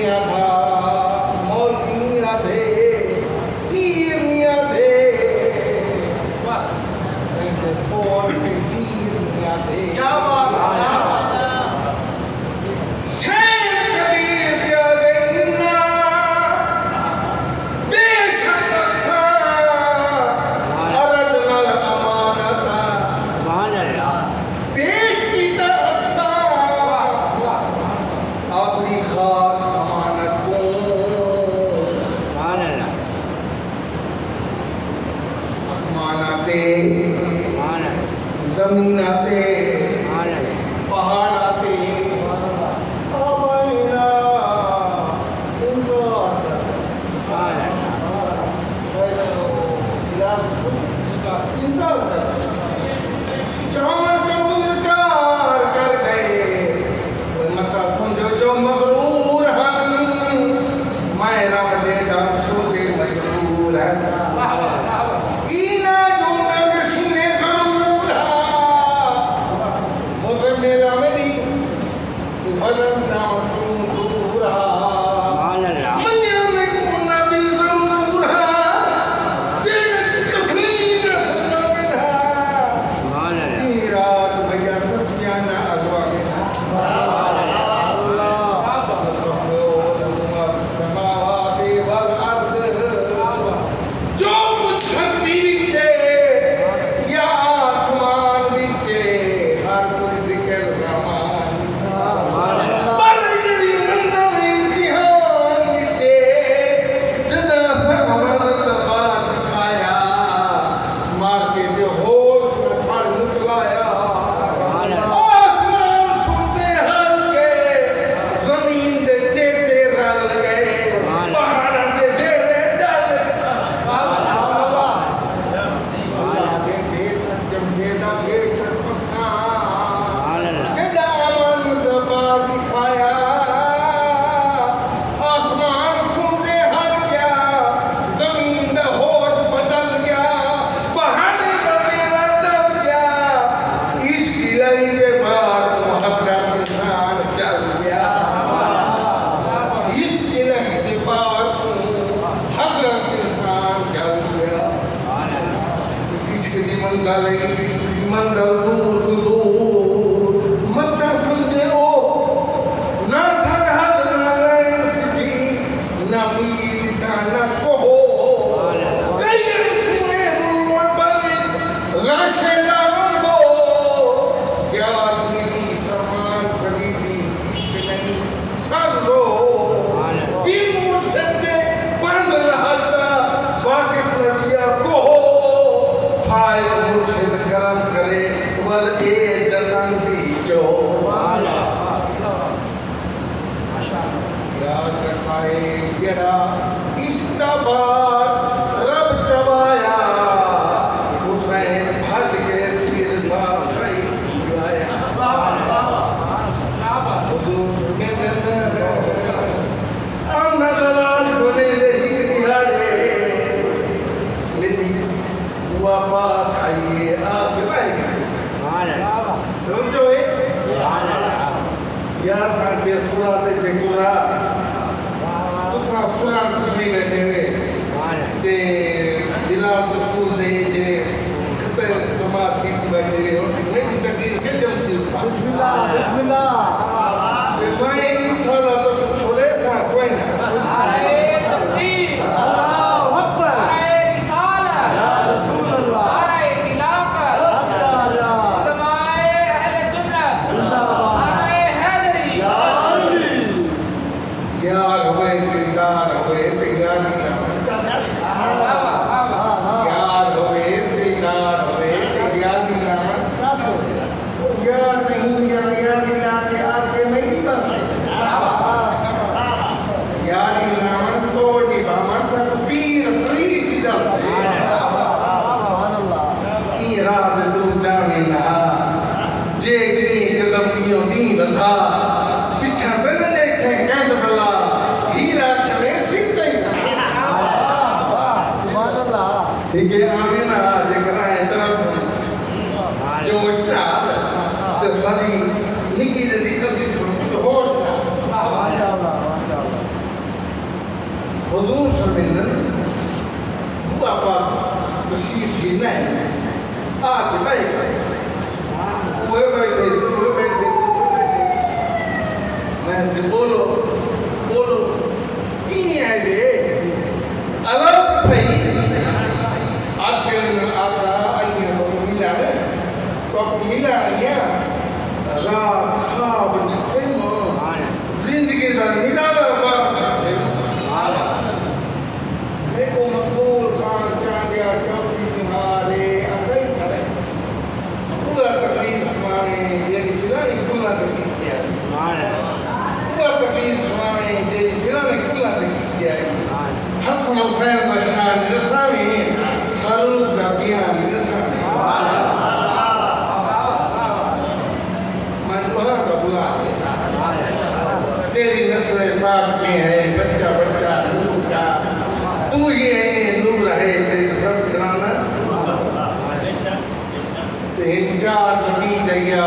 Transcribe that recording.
मियाँ था, मौलवी मियाँ थे, पीर मियाँ थे, इनके फोड़ के पीर मियाँ थे। क्या बात है। शेर कबीर क्या गईना, बेशक था, अर्द नल अमानता, पेश की तरसा, अपनी खास अमानत को आसमानाते, जमीनाते, पहाड़ाते, आबाइना, चार कबूतर कर गए, मत समझो जो मगरूर हैं, मैं रब दे दर्शों के मजबूर है। इना जो नगशीने गरूर है, मुझे मेरा मेरी भलन जाऊं तू दूर है। मंजर दूर दूर मत समझे ओ ना थक ना सीधी ना मीर था ना कहो कई सुने रूल पर लाशे लांबो क्या मिली फरमान फरीदी नहीं सरो पीर मुर्शदे बंद रहता वाकिफ नबिया को फाइल मुर्शिद करम करे वल ए जतन दी जो याद रखाए जरा इस्ताबाद रब चबाया हुसैन भज के सिर पर सही गाया हुजूर के दर आना दलाल सुने ही दिहाड़े मिली हुआ बात आइए आपके भाई जो है यार मैं बेसुरा ते बेगुरा उसा सुरा कुछ नहीं बैठे हुए ते दिलार दसूल दे जे खते समाज की बैठे हुए और नहीं तकदीर के जब से बिस्मिल्लाह बिस्मिल्लाह ते मैं इंशाल्लाह तो छोड़े था कोई ना अल्लाहु अकबर या रसूल अल्लाह यार हुए दिलदार हुए तेरा दिला यार हुए दिलदार हुए तेरा दिला यार नहीं यार यार आके नहीं बस यार इलामन को निभावन कर पीर फरीद दिल से रात तू जाने लहा जे कदम यो दी बंधा पिछा तन देखे कहत भला हीरा करे सीते सुभान अल्लाह ठीक है आमीन जकरा तरफ जो शाद ते सदी निकी दी कसी सुन तो होश माशाअल्लाह माशाअल्लाह हुजूर सम्मेलन बाबा तशरीफ लेना है आके बैठ वो बैठे मैं बोलो बोलो की है रे अलग सही आपके आका आइए तो मिला है तो आपको मिला है रात खाब निकले जिंदगी का मिला देखो मकबूल खान चांदिया चौथी तुम्हारे असही खड़े पूरा तकलीफ सुनाने ये फिलहाल पूरा तकलीफ किया पूरा तकलीफ सुनाने ये फिलहाल पूरा तकलीफ किया हसन हुसैन का शान रसावी फारूक का बयान रसावी मैं वहाँ का बुला तेरी नस्ल पाक में है बच्चा बच्चा नूर का तू ये नूर है तेरी सब कराना ते चार नबी दया